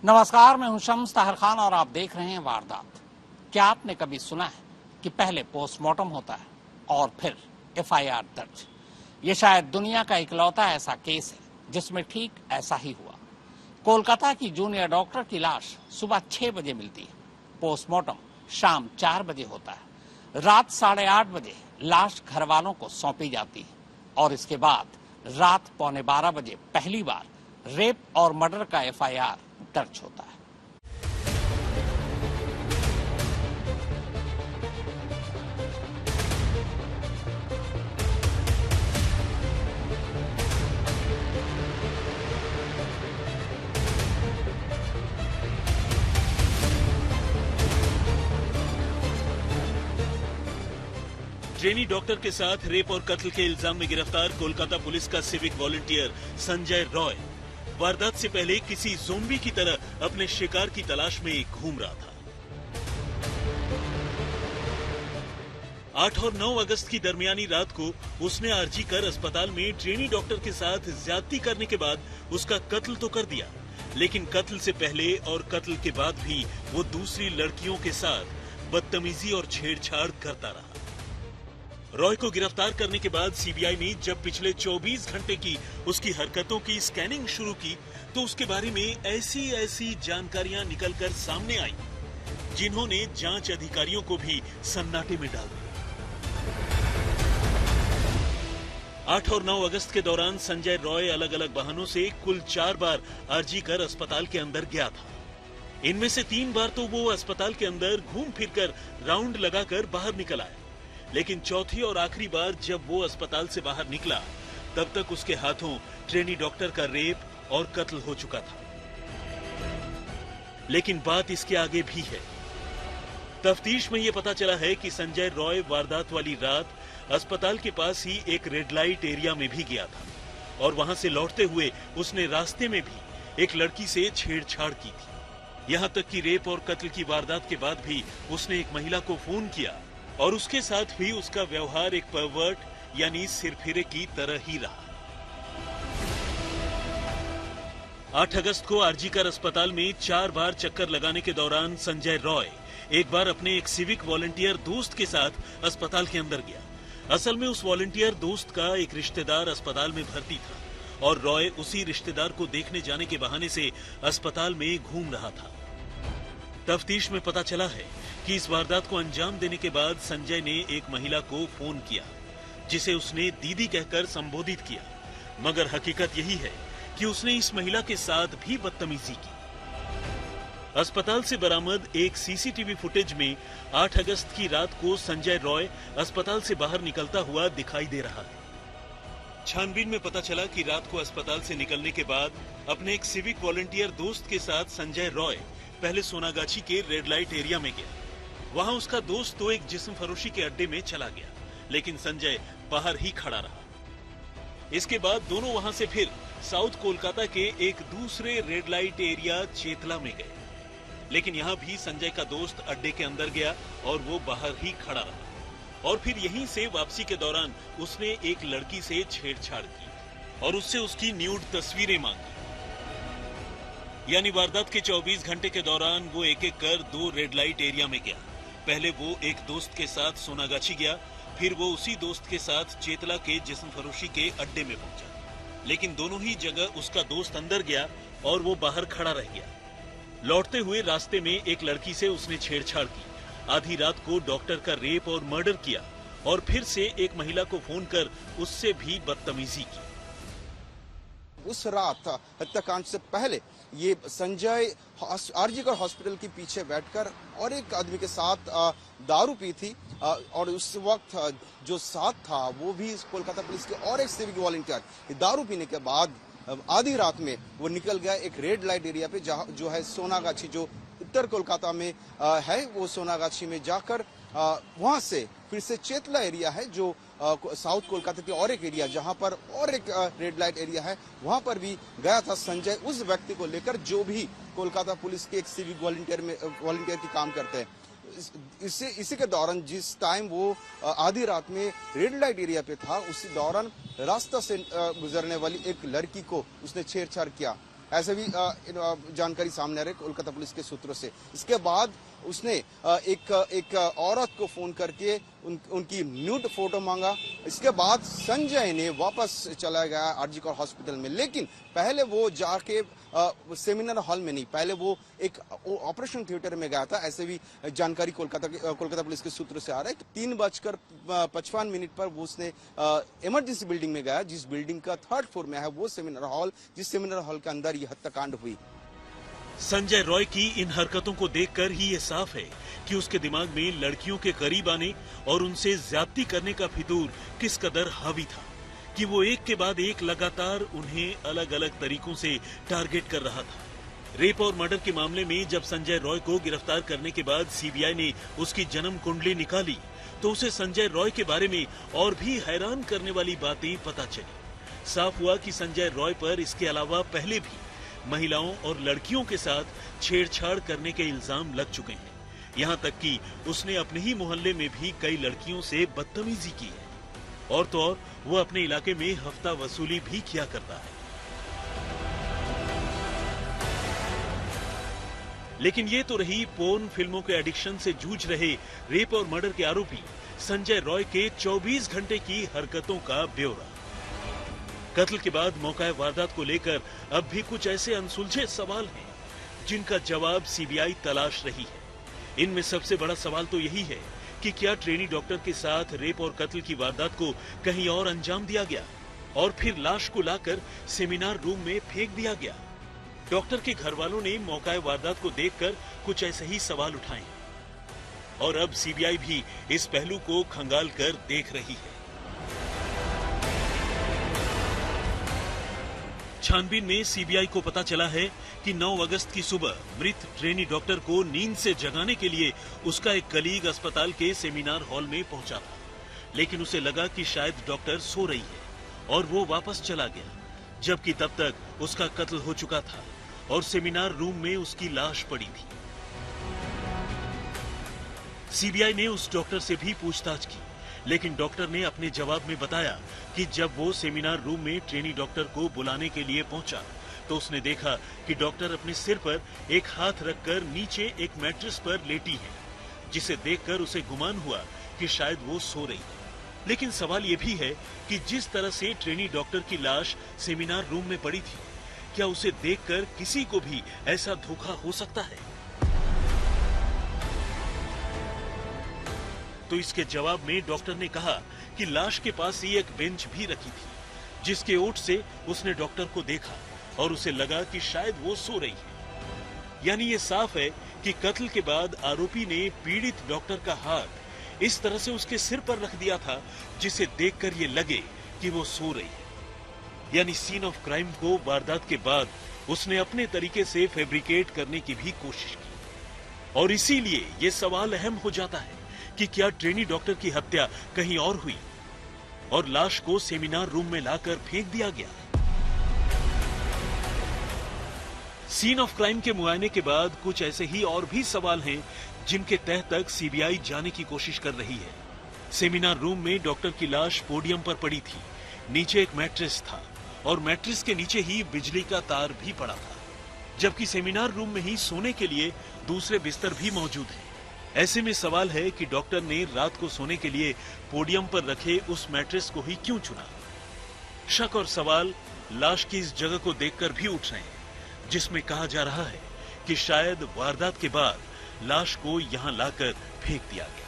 नमस्कार, मैं हूं शम्स ताहिर खान और आप देख रहे हैं वारदात। क्या आपने कभी सुना है कि पहले पोस्टमार्टम होता है और फिर एफआईआर दर्ज? ये शायद दुनिया का इकलौता ऐसा केस है जिसमें ठीक ऐसा ही हुआ। कोलकाता की जूनियर डॉक्टर की लाश सुबह 6 बजे मिलती है। पोस्टमार्टम शाम 4 बजे होता है। रात 8:30 बजे लाश घर वालों को सौंपी जाती है और इसके बाद रात 11:15 बजे पहली बार रेप और मर्डर का एफआईआर दर्ज होता है। ट्रेनी डॉक्टर के साथ रेप और कत्ल के इल्जाम में गिरफ्तार कोलकाता पुलिस का सिविक वॉलंटियर संजय रॉय वारदात से पहले किसी ज़ोंबी की तरह अपने शिकार की तलाश में घूम रहा था। 8 और 9 अगस्त की दरमियानी रात को उसने आरजी कर अस्पताल में ट्रेनी डॉक्टर के साथ ज्यादती करने के बाद उसका कत्ल तो कर दिया, लेकिन कत्ल से पहले और कत्ल के बाद भी वो दूसरी लड़कियों के साथ बदतमीजी और छेड़छाड़ करता रहा। रॉय को गिरफ्तार करने के बाद सीबीआई ने जब पिछले 24 घंटे की उसकी हरकतों की स्कैनिंग शुरू की तो उसके बारे में ऐसी जानकारियां निकलकर सामने आई जिन्होंने जांच अधिकारियों को भी सन्नाटे में डाल दिया। 8 और 9 अगस्त के दौरान संजय रॉय अलग अलग वाहनों से कुल 4 बार आरजी कर अस्पताल के अंदर गया था। इनमें से 3 बार तो वो अस्पताल के अंदर घूम फिरकर राउंड लगाकर बाहर निकल आया, लेकिन चौथी और आखिरी बार जब वो अस्पताल से बाहर निकला तब तक उसके हाथों ट्रेनी डॉक्टर का रेप और कत्ल हो चुका था। लेकिन बात इसके आगे भी है। तफ्तीश में ये पता चला है कि संजय रॉय वारदात वाली रात अस्पताल के पास ही एक रेड लाइट एरिया में भी गया था और वहां से लौटते हुए उसने रास्ते में भी एक लड़की से छेड़छाड़ की थी। यहां तक कि रेप और कत्ल की वारदात के बाद भी उसने एक महिला को फोन किया और उसके साथ भी उसका व्यवहार एक परवर्ट यानी सिरफिरे की तरह ही रहा। 8 अगस्त को आरजी कर अस्पताल में 4 बार चक्कर लगाने के दौरान संजय रॉय एक बार अपने एक सिविक वॉलंटियर दोस्त के साथ अस्पताल के अंदर गया। असल में उस वॉलंटियर दोस्त का एक रिश्तेदार अस्पताल में भर्ती था और रॉय उसी रिश्तेदार को देखने जाने के बहाने से अस्पताल में घूम रहा था। तफ्तीश में पता चला है कि इस वारदात को अंजाम देने के बाद संजय ने एक महिला को फोन किया जिसे उसने दीदी कहकर संबोधित किया, मगर हकीकत यही है कि उसने इस महिला के साथ भी बदतमीजी की। अस्पताल से बरामद एक सीसीटीवी फुटेज में 8 अगस्त की रात को संजय रॉय अस्पताल से बाहर निकलता हुआ दिखाई दे रहा है। छानबीन में पता चला कि रात को अस्पताल से निकलने के बाद अपने एक सिविक वॉलंटियर दोस्त के साथ संजय रॉय पहले सोनागाछी के रेड लाइट एरिया में गया। वहां उसका दोस्त तो एक जिस्म फरोशी के अड्डे में चला गया, लेकिन संजय बाहर ही खड़ा रहा। इसके बाद दोनों वहां से फिर साउथ कोलकाता के एक दूसरे रेड लाइट एरिया चेतला में गए, लेकिन यहां भी संजय का दोस्त अड्डे के अंदर गया और वो बाहर ही खड़ा रहा। और फिर यहीं से वापसी के दौरान उसने एक लड़की से छेड़छाड़ की और उससे उसकी न्यूड तस्वीरें मांगी। यानी वारदात के 24 घंटे के दौरान वो एक एक कर 2 रेड लाइट एरिया में गया। पहले वो एक दोस्त के साथ सोनागाछी गया, फिर वो उसी दोस्त के साथ चेतला के जिस्म फरोशी के अड्डे में पहुंचा, लेकिन दोनों ही जगह उसका दोस्त अंदर गया और वो बाहर खड़ा रह गया। लौटते हुए रास्ते में एक लड़की से उसने छेड़छाड़ की, आधी रात को डॉक्टर का रेप और मर्डर किया और फिर से एक महिला को फोन कर उससे भी बदतमीजी की। उस रात हत्याकांड से पहले ये संजय आरजी कर हॉस्पिटल के पीछे बैठकर और एक आदमी के साथ दारू पी थी और उस वक्त जो साथ था वो भी कोलकाता पुलिस के और एक सिविक वॉलंटियर। दारू पीने के बाद आधी रात में वो निकल गया एक रेड लाइट एरिया पे जहाँ जो है सोनागाछी, जो उत्तर कोलकाता में है, वो सोनागाछी में जाकर वहां से फिर से चेतला एरिया है जो साउथ कोलकाता की और एक एरिया जहां पर और एक रेड लाइट एरिया है, वहां पर भी गया था संजय उस व्यक्ति को लेकर जो भी कोलकाता पुलिस के एक सिविक वॉलंटियर की काम करते हैं। इसी के दौरान जिस टाइम वो आधी रात में रेड लाइट एरिया पे था, उसी दौरान रास्ता से गुजरने वाली एक लड़की को उसने छेड़छाड़ किया ऐसे भी जानकारी सामने आ रही है कोलकाता पुलिस के सूत्रों से। इसके बाद उसने एक औरत को फोन करके उनकी न्यूड फोटो मांगा। इसके बाद संजय ने वापस चला गया आरजी कर हॉस्पिटल में, लेकिन पहले वो जाके सेमिनार हॉल में नहीं, पहले वो एक ऑपरेशन थिएटर में गया था। ऐसे भी जानकारी कोलकाता पुलिस के सूत्रों से आ रहा है। 3:55 पर वो उसने इमरजेंसी बिल्डिंग में गया, जिस बिल्डिंग का 3rd फ्लोर में है वो सेमिनार हॉल, जिस सेमिनार हॉल के अंदर ये हत्याकांड हुई। संजय रॉय की इन हरकतों को देखकर ही ये साफ है कि उसके दिमाग में लड़कियों के करीब आने और उनसे ज्यादती करने का फितूर किस कदर हावी था कि वो एक के बाद एक लगातार उन्हें अलग अलग तरीकों से टारगेट कर रहा था। रेप और मर्डर के मामले में जब संजय रॉय को गिरफ्तार करने के बाद सीबीआई ने उसकी जन्म कुंडली निकाली तो उसे संजय रॉय के बारे में और भी हैरान करने वाली बातें पता चली। साफ हुआ कि संजय रॉय पर इसके अलावा पहले भी महिलाओं और लड़कियों के साथ छेड़छाड़ करने के इल्जाम लग चुके हैं। यहाँ तक कि उसने अपने ही मोहल्ले में भी कई लड़कियों से बदतमीजी की है और तो और वो अपने इलाके में हफ्ता वसूली भी किया करता है। लेकिन ये तो रही पोर्न फिल्मों के एडिक्शन से जूझ रहे रेप और मर्डर के आरोपी संजय रॉय के 24 घंटे की हरकतों का ब्यौरा। कत्ल के बाद मौका वारदात को लेकर अब भी कुछ ऐसे अनसुलझे सवाल हैं जिनका जवाब सीबीआई तलाश रही है। इनमें सबसे बड़ा सवाल तो यही है कि क्या ट्रेनी डॉक्टर के साथ रेप और कत्ल की वारदात को कहीं और अंजाम दिया गया और फिर लाश को लाकर सेमिनार रूम में फेंक दिया गया। डॉक्टर के घर वालों ने मौका वारदात को देखकर कुछ ऐसे ही सवाल उठाए और अब सीबीआई भी इस पहलू को खंगाल कर देख रही है। छानबीन में सीबीआई को पता चला है कि 9 अगस्त की सुबह मृत ट्रेनी डॉक्टर को नींद से जगाने के लिए उसका एक कलीग अस्पताल के सेमिनार हॉल में पहुंचा था, लेकिन उसे लगा कि शायद डॉक्टर सो रही है और वो वापस चला गया, जबकि तब तक उसका कत्ल हो चुका था और सेमिनार रूम में उसकी लाश पड़ी थी। सीबीआई ने उस डॉक्टर से भी पूछताछ की, लेकिन डॉक्टर ने अपने जवाब में बताया कि जब वो सेमिनार रूम में ट्रेनी डॉक्टर को बुलाने के लिए पहुंचा तो उसने देखा कि डॉक्टर अपने सिर पर एक हाथ रखकर नीचे एक मैट्रेस पर लेटी है, जिसे देखकर उसे गुमान हुआ कि शायद वो सो रही है। लेकिन सवाल ये भी है कि जिस तरह से ट्रेनी डॉक्टर की लाश सेमिनार रूम में पड़ी थी, क्या उसे देखकर किसी को भी ऐसा धोखा हो सकता है? तो इसके जवाब में डॉक्टर ने कहा कि लाश के पास ही एक बेंच भी रखी थी, जिसके ओट से उसने डॉक्टर को देखा और उसे लगा कि शायद वो सो रही है। यानी ये साफ है कि कत्ल के बाद आरोपी ने पीड़ित डॉक्टर का हाथ इस तरह से उसके सिर पर रख दिया था जिसे देखकर ये लगे कि वो सो रही है। यानी सीन ऑफ क्राइम को वारदात के बाद उसने अपने तरीके से फैब्रिकेट करने की भी कोशिश की और इसीलिए ये सवाल अहम हो जाता है कि क्या ट्रेनी डॉक्टर की हत्या कहीं और हुई और लाश को सेमिनार रूम में लाकर फेंक दिया गया। सीन ऑफ क्राइम के मुआयने के बाद कुछ ऐसे ही और भी सवाल हैं जिनके तह तक सीबीआई जाने की कोशिश कर रही है। सेमिनार रूम में डॉक्टर की लाश पोडियम पर पड़ी थी, नीचे एक मैट्रेस था और मैट्रेस के नीचे ही बिजली का तार भी पड़ा था, जबकि सेमिनार रूम में ही सोने के लिए दूसरे बिस्तर भी मौजूद हैं। ऐसे में सवाल है कि डॉक्टर ने रात को सोने के लिए पोडियम पर रखे उस मैट्रेस को ही क्यों चुना। शक और सवाल लाश की इस जगह को देखकर भी उठ रहे हैं, जिसमें कहा जा रहा है कि शायद वारदात के बाद लाश को यहां लाकर फेंक दिया गया।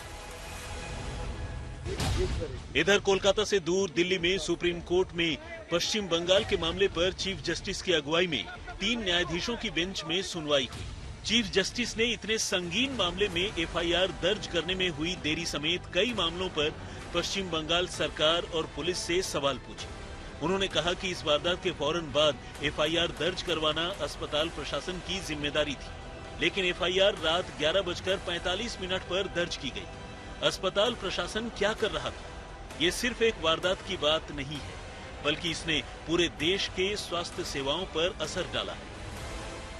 इधर कोलकाता से दूर दिल्ली में सुप्रीम कोर्ट में पश्चिम बंगाल के मामले पर चीफ जस्टिस की अगुवाई में 3 न्यायाधीशों की बेंच में सुनवाई हुई। चीफ जस्टिस ने इतने संगीन मामले में एफआईआर दर्ज करने में हुई देरी समेत कई मामलों पर पश्चिम बंगाल सरकार और पुलिस से सवाल पूछे। उन्होंने कहा कि इस वारदात के फौरन बाद एफआईआर दर्ज करवाना अस्पताल प्रशासन की जिम्मेदारी थी, लेकिन एफआईआर रात 11:45 पर दर्ज की गई। अस्पताल प्रशासन क्या कर रहा था? ये सिर्फ एक वारदात की बात नहीं है, बल्कि इसने पूरे देश के स्वास्थ्य सेवाओं पर असर डाला है।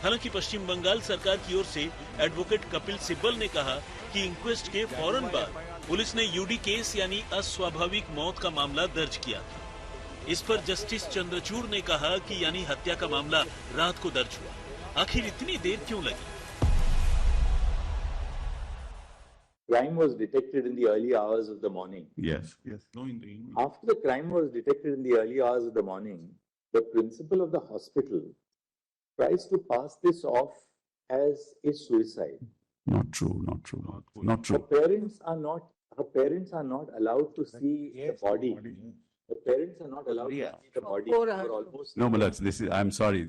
हालांकि पश्चिम बंगाल सरकार की ओर से एडवोकेट कपिल सिब्बल ने कहा कि इंक्वेस्ट के फौरन बाद पुलिस ने यूडी केस यानी अस्वाभाविक मौत का मामला दर्ज किया था इस पर जस्टिस चंद्रचूड़ ने कहा कि यानी हत्या का मामला रात को दर्ज हुआ, आखिर इतनी देर क्यों लगी? Crime was detected in the early hours of the morning. Yes. No, in the evening. After the crime was detected in the early hours of the morning, the principal of the hospital tries to pass this off as a suicide. Not true. Not Her true. parents are not allowed to see the body. The parents are not allowed to see the body for almost. No, Malad, I'm sorry.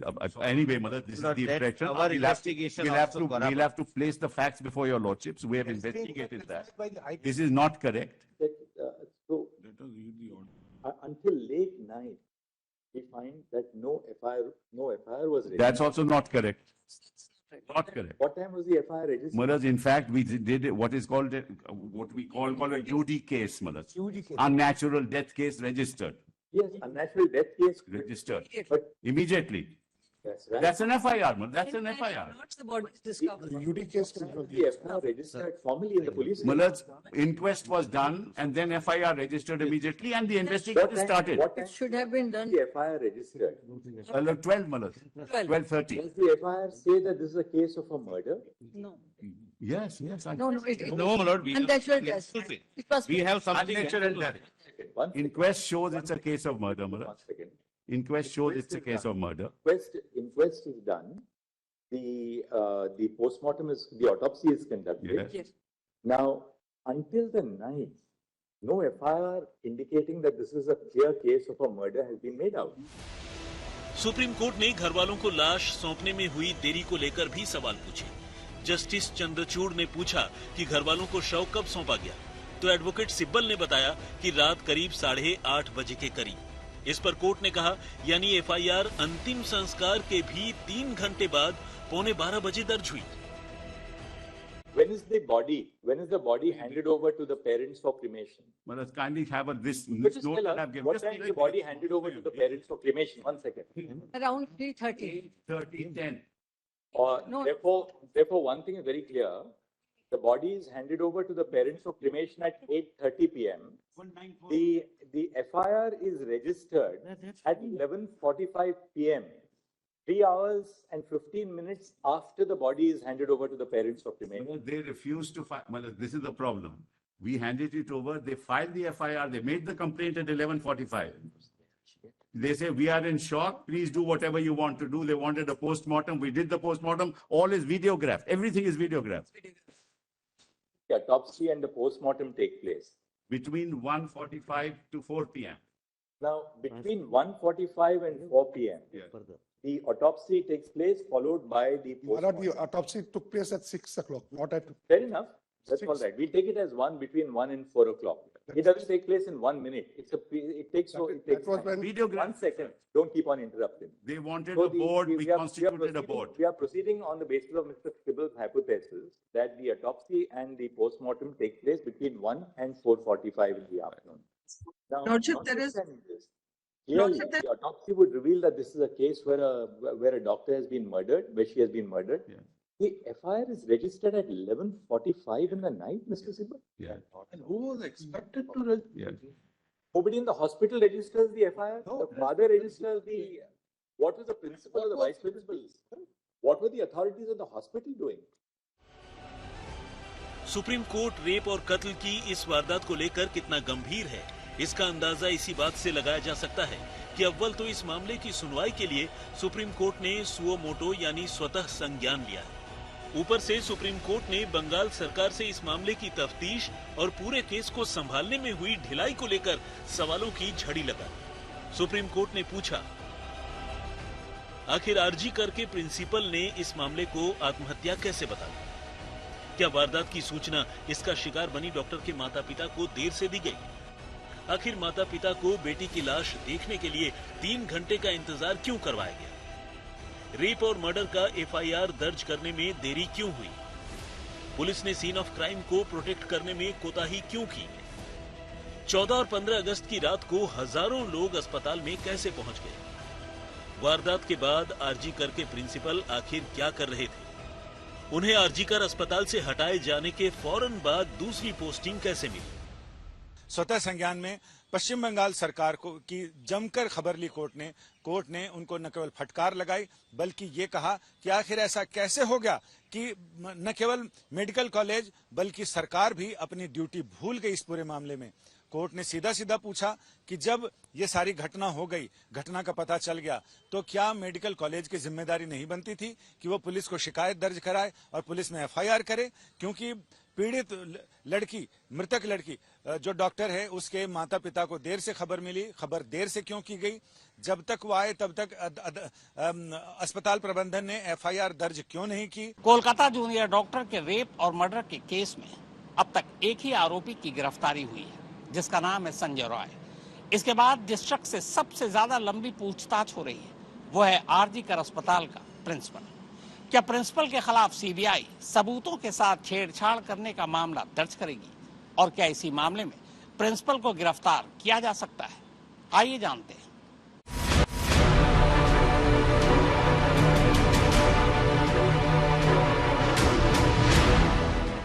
Anyway, Malad, this is the impression. Our investigation We'll have to place the facts before your lordships. We have investigated that. This is not correct. So Let us read the order. until late night, we find that no FIR was registered. That's also not correct. Not correct. What time was the FIR registered? Malad, in fact, we did what is called what we call a UD case, Malad. Unnatural death case registered. Yes, unnatural death case Registered. But Immediately. that's right. That's an FIR, Malad. That's an FIR. Not the body is discovered. The FIR registered formally in the police. Malad's inquest was done and then FIR registered immediately and the investigation started. What time It should have been done. the FIR registered? 12, Malad. 12:30. Does the FIR say that this is a case of a murder? No. Yes. No, it No, my lord, we have unnatural death. to say. It must We be. have something. Unnatural death. One Inquest shows it's a case of murder, Malad. One second. Inquest shows it's a case of murder. Inquest is done. The postmortem the autopsy is conducted. Yes. Yes. Now, until the night, no FIR indicating that this is a clear case of a murder has been made out. Supreme court ने घर वालों को लाश सौंपने में हुई देरी को लेकर भी सवाल पूछे। जस्टिस चंद्रचूड़ ने पूछा कि घर वालों को शव कब सौंपा गया, तो एडवोकेट सिब्बल ने बताया कि रात करीब 8:30 बजे के करीब। इस पर कोर्ट ने कहा यानी एफआईआर अंतिम संस्कार के भी 3 घंटे बाद 11:45 बजे दर्ज हुई। When is the body handed over to the parents for cremation? Malad, kindly have this Just note tell that us, I've given. what Just time is the body handed over to the parents for cremation? 1 second. Around 3:30. 13:10. No. Therefore, one thing is very clear. The body is handed over to the parents for cremation at 8:30 p.m. The FIR is registered at 11:45 p.m. 3 hours and 15 minutes after the body is handed over to the parents for cremation. Malad, they refused to file. Malad, this is the problem. We handed it over. They filed the FIR. They made the complaint at 11:45. They say, we are in shock. Please do whatever you want to do. They wanted a postmortem. We did the postmortem. All is videographed. Everything is videographed. The autopsy and the postmortem take place. Between 1:45 to 4 p.m. Now, between 1:45 and 4 p.m., the autopsy takes place, followed by the postmortem. The autopsy took place at 6 o'clock, not at. Fair enough. That's 6. all right. We take it as between 1 and 4 o'clock. It doesn't take place in 1 minute. It takes That was time. when. Videograph. 1 second. Don't keep on interrupting. They wanted So a board. We are constituted a board. We are proceeding on the basis of Mr. Sibbal's hypothesis that the autopsy and the postmortem take place between 1 and 4:45 in the afternoon. Now, Lordship, there is- notwithstanding this, clearly, Lordship, the autopsy would reveal that this is a case where a doctor has been murdered, where she has been murdered. Yeah. The FIR is registered at 11:45 in the night, Mr. Sibbal. Yeah. And who was expected to Yeah. Nobody in the hospital registers the FIR. No, The father registers the. What was the principal or the vice principal? What were the authorities of the hospital doing? Supreme court rape और कत्ल की इस वारदात को लेकर कितना गंभीर है, इसका अंदाजा इसी बात से लगाया जा सकता है कि अव्वल तो इस मामले की सुनवाई के लिए सुप्रीम कोर्ट ने सुओ मोटो यानी स्वतः संज्ञान लिया है। ऊपर से सुप्रीम कोर्ट ने बंगाल सरकार से इस मामले की तफ्तीश और पूरे केस को संभालने में हुई ढिलाई को लेकर सवालों की झड़ी लगाई। सुप्रीम कोर्ट ने पूछा, आखिर आरजी कर के प्रिंसिपल ने इस मामले को आत्महत्या कैसे बताया? क्या वारदात की सूचना इसका शिकार बनी डॉक्टर के माता पिता को देर से दी गई? आखिर माता पिता को बेटी की लाश देखने के लिए 3 घंटे का इंतजार क्यों करवाया गया? रेप और मर्डर का एफआईआर दर्ज करने में देरी क्यों हुई? पुलिस ने सीन ऑफ क्राइम को प्रोटेक्ट करने में कोताही क्यों की? 14 और 15 अगस्त की रात को हजारों लोग अस्पताल में कैसे पहुंच गए? वारदात के बाद आरजी कर के प्रिंसिपल आखिर क्या कर रहे थे? उन्हें आरजी कर अस्पताल से हटाए जाने के फौरन बाद दूसरी पोस्टिंग कैसे मिली? स्वतः संज्ञान में पश्चिम बंगाल सरकार को की जमकर खबर ली कोर्ट ने उनको न केवल फटकार लगाई बल्कि ये कहा कि आखिर ऐसा कैसे हो गया कि न केवल मेडिकल कॉलेज बल्कि सरकार भी अपनी ड्यूटी भूल गई इस पूरे मामले में। कोर्ट ने सीधा पूछा कि जब ये सारी घटना हो गई, घटना का पता चल गया, तो क्या मेडिकल कॉलेज की जिम्मेदारी नहीं बनती थी कि वो पुलिस को शिकायत दर्ज कराए और पुलिस में एफआईआर करे? क्योंकि पीड़ित लड़की, मृतक लड़की जो डॉक्टर है, उसके माता पिता को देर से खबर मिली। खबर देर से क्यों की गई? जब तक वो आए तब तक अस्पताल प्रबंधन ने एफआईआर दर्ज क्यों नहीं की? कोलकाता जूनियर डॉक्टर के रेप और मर्डर के केस में अब तक एक ही आरोपी की गिरफ्तारी हुई है, जिसका नाम है संजय रॉय। इसके बाद जिस शख्स से सबसे ज्यादा लंबी पूछताछ हो रही है वो है आरजी कर अस्पताल का प्रिंसिपल। क्या प्रिंसिपल के खिलाफ सीबीआई सबूतों के साथ छेड़छाड़ करने का मामला दर्ज करेगी? और क्या इसी मामले में प्रिंसिपल को गिरफ्तार किया जा सकता है? आइए जानते हैं।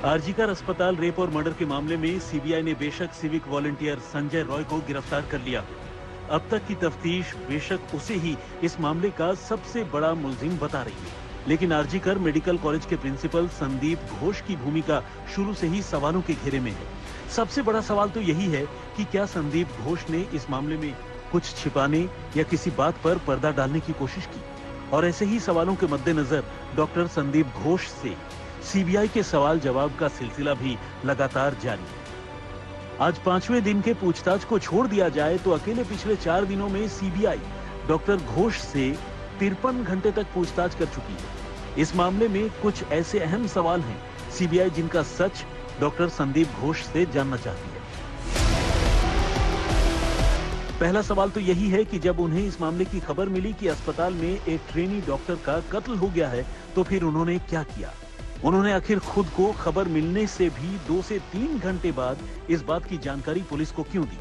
आरजीकर अस्पताल रेप और मर्डर के मामले में सीबीआई ने बेशक सिविक वॉलंटियर संजय रॉय को गिरफ्तार कर लिया। अब तक की तफ्तीश बेशक उसे ही इस मामले का सबसे बड़ा मुलजिम बता रही है, लेकिन आरजीकर मेडिकल कॉलेज के प्रिंसिपल संदीप घोष की भूमिका शुरू से ही सवालों के घेरे में है। सबसे बड़ा सवाल तो यही है कि क्या संदीप घोष ने इस मामले में कुछ छिपाने या किसी बात पर पर्दा डालने की कोशिश की? और ऐसे ही सवालों के मद्देनजर डॉक्टर संदीप घोष से सीबीआई के सवाल जवाब का सिलसिला भी लगातार जारी है। आज 5वें दिन के पूछताछ को छोड़ दिया जाए तो अकेले पिछले 4 दिनों में सीबीआई डॉक्टर घोष से 53 घंटे तक पूछताछ कर चुकी है। इस मामले में कुछ ऐसे अहम सवाल हैं सीबीआई जिनका सच डॉक्टर संदीप घोष से जानना चाहती है। पहला सवाल तो यही है कि जब उन्हें इस मामले की खबर मिली कि अस्पताल में एक ट्रेनी डॉक्टर का कत्ल हो गया है, तो फिर उन्होंने क्या किया? उन्होंने आखिर खुद को खबर मिलने से भी 2 से 3 घंटे बाद इस बात की जानकारी पुलिस को क्यों दी?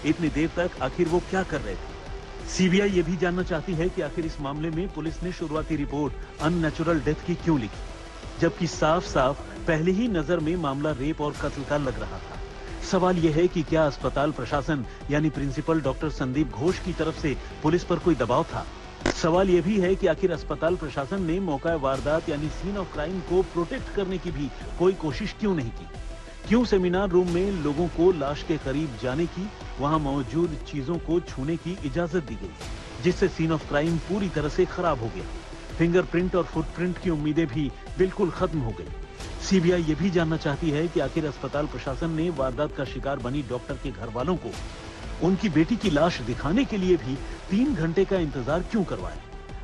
इतनी देर तक आखिर वो क्या कर रहे थे? सीबीआई ये भी जानना चाहती है कि आखिर इस मामले में पुलिस ने शुरुआती रिपोर्ट अननेचुरल डेथ की क्यों लिखी, जबकि साफ-साफ पहले ही नजर में मामला रेप और कत्ल का लग रहा था। सवाल यह है कि क्या अस्पताल प्रशासन यानी प्रिंसिपल डॉक्टर संदीप घोष की तरफ से पुलिस पर कोई दबाव था? सवाल यह भी है कि आखिर अस्पताल प्रशासन ने मौका वारदात यानी सीन ऑफ क्राइम को प्रोटेक्ट करने की भी कोई कोशिश क्यों नहीं की? क्यों सेमिनार रूम में लोगों को लाश के करीब जाने की, वहां मौजूद चीजों को छूने की इजाजत दी गई, जिससे सीन ऑफ क्राइम पूरी तरह से खराब हो गया? फिंगरप्रिंट और फुटप्रिंट की उम्मीदें भी बिल्कुल खत्म हो गई। सीबीआई ये भी जानना चाहती है कि आखिर अस्पताल प्रशासन ने वारदात का शिकार बनी डॉक्टर के घर वालों को उनकी बेटी की लाश दिखाने के लिए भी 3 घंटे का इंतजार क्यों करवाया?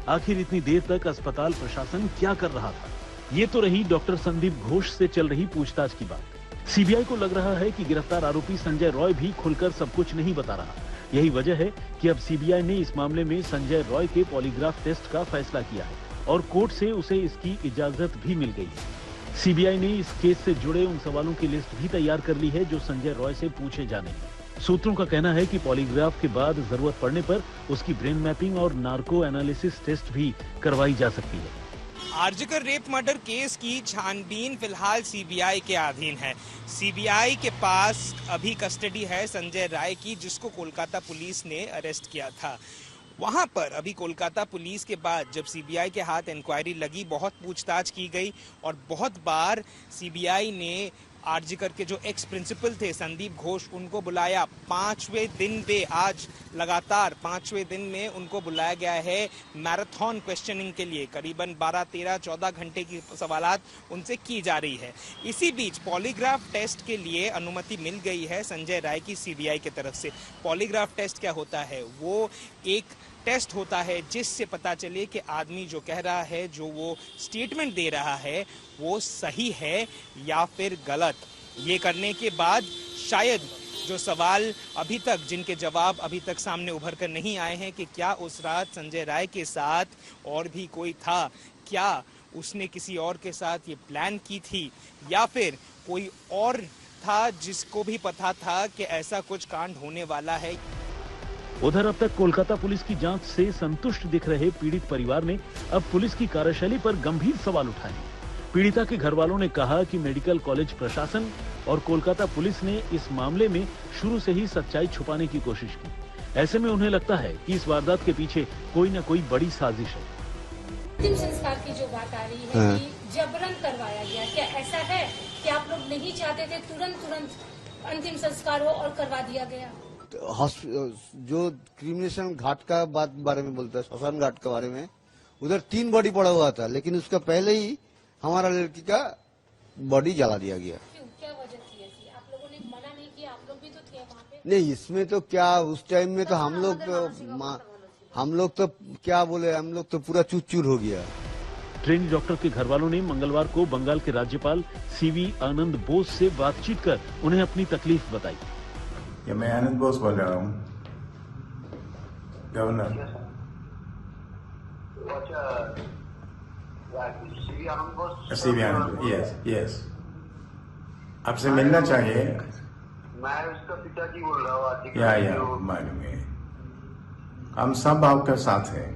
आखिर इतनी देर तक अस्पताल प्रशासन क्या कर रहा था? ये तो रही डॉक्टर संदीप घोष से चल रही पूछताछ की बात। सीबीआई को लग रहा है कि गिरफ्तार आरोपी संजय रॉय भी खुलकर सब कुछ नहीं बता रहा। यही वजह है कि अब सीबीआई ने इस मामले में संजय रॉय के पॉलीग्राफ टेस्ट का फैसला किया है और कोर्ट से उसे इसकी इजाजत भी मिल गई है। सीबीआई ने इस केस से जुड़े उन सवालों की लिस्ट भी तैयार कर ली है जो संजय रॉय से पूछे जाने हैं। सूत्रों का कहना है कि पॉलीग्राफ के बाद जरूरत पड़ने पर उसकी ब्रेन मैपिंग और नार्को एनालिसिस टेस्ट भी करवाई जा सकती है। आरजीकर रेप मर्डर केस की छानबीन फिलहाल सीबीआई के अधीन है। सीबीआई के पास अभी कस्टडी है संजय राय की, जिसको कोलकाता पुलिस ने अरेस्ट किया था। वहां पर अभी कोलकाता पुलिस के बाद जब सीबीआई के हाथ इंक्वायरी लगी, बहुत पूछताछ की गई और बहुत बार सीबीआई ने आरजीकर के जो एक्स प्रिंसिपल थे संदीप घोष, उनको बुलाया। 5वें दिन पे आज लगातार 5वें दिन में उनको बुलाया गया है मैराथन क्वेश्चनिंग के लिए। करीबन 12, 13, 14 घंटे की सवालात उनसे की जा रही है। इसी बीच पॉलीग्राफ टेस्ट के लिए अनुमति मिल गई है संजय राय की सीबीआई की तरफ से। पॉलीग्राफ टेस्ट क्या होता है? वो एक टेस्ट होता है जिससे पता चले कि आदमी जो कह रहा है, जो वो स्टेटमेंट दे रहा है, वो सही है या फिर गलत। ये करने के बाद शायद जो सवाल अभी तक, जिनके जवाब अभी तक सामने उभर कर नहीं आए हैं कि क्या उस रात संजय राय के साथ और भी कोई था, क्या उसने किसी और के साथ ये प्लान की थी, या फिर कोई और था जिसको भी पता था कि ऐसा कुछ कांड होने वाला है। उधर अब तक कोलकाता पुलिस की जांच से संतुष्ट दिख रहे पीड़ित परिवार ने अब पुलिस की कार्यशैली पर गंभीर सवाल उठाए। पीड़िता के घर वालों ने कहा कि मेडिकल कॉलेज प्रशासन और कोलकाता पुलिस ने इस मामले में शुरू से ही सच्चाई छुपाने की कोशिश की। ऐसे में उन्हें लगता है कि इस वारदात के पीछे कोई न कोई बड़ी साजिश है। अंतिम संस्कार की जो बात आ रही है कि जबरन करवाया गया, क्या ऐसा है कि आप लोग नहीं चाहते थे तुरंत अंतिम संस्कार हो और करवा दिया गया? जो क्रिमिनेशन घाट का बारे में बोलता है, श्मशान घाट के बारे में, उधर 3 बॉडी पड़ा हुआ था, लेकिन उसका पहले ही हमारा लड़की का बॉडी जला दिया गया। क्यों, क्या वजह थी ऐसी? आप लोगों ने मना नहीं किया? आप लोग भी तो थे वहाँ पे। नहीं, इसमें तो क्या, उस टाइम में तो हम लोग तो क्या बोले, हम लोग तो पूरा चूर हो गया। ट्रेनी डॉक्टर के घर वालों ने मंगलवार को बंगाल के राज्यपाल सीवी आनंद बोस से बातचीत कर उन्हें अपनी तकलीफ बताई। ये मैं आनंद बोस बोल रहा हूँ, गवर्नर। सीवी आनंद, यस, आपसे मिलना चाहिए। मैं उसका पिताजी बोल रहा हूँ। या मालूम है, हम सब आपके साथ हैं।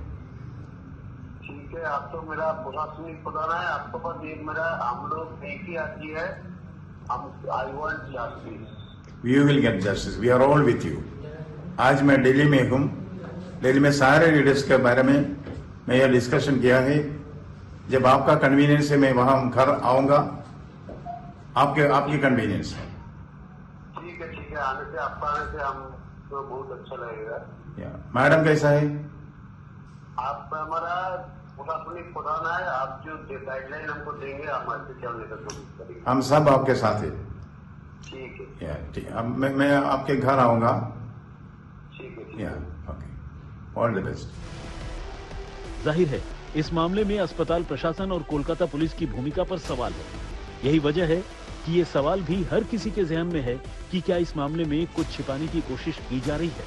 ठीक है, आप तो मेरा प्रशासनिक प्रधान है, आपके पास एक मेरा, हम लोग एक ही आदमी है, हम I want justice. You will get justice, we are all with you. आज मैं दिल्ली में हूँ, दिल्ली में सारे लीडर्स के बारे में मैं यह डिस्कशन किया है। जब आपका कन्वीनियंस है मैं वहां घर आऊंगा, आपकी कन्वीनियंस है। ठीक है, आने से, आपका आने से हम तो बहुत अच्छा लगेगा। मैडम कैसा है? आप हमारा प्रशासनिक प्रधान है, आप जो गाइडलाइन हमको देंगे हम ऐसे चलने का कोशिश करेंगे। हम सब आपके साथ हैं। ठीक है, ठीक। अब मैं आपके घर आऊंगा। ठीक है, ओके, ऑल द बेस्ट। जाहिर है इस मामले में अस्पताल प्रशासन और कोलकाता पुलिस की भूमिका पर सवाल है। यही वजह है कि ये सवाल भी हर किसी के ज़हन में है कि क्या इस मामले में कुछ छिपाने की कोशिश की जा रही है।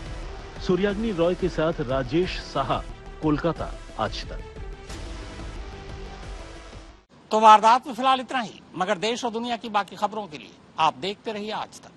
सूर्याग्नि रॉय के साथ राजेश साहा, कोलकाता, आज तक। तो वारदात में फिलहाल इतना ही, मगर देश और दुनिया की बाकी खबरों के लिए आप देखते रहिए आज तक।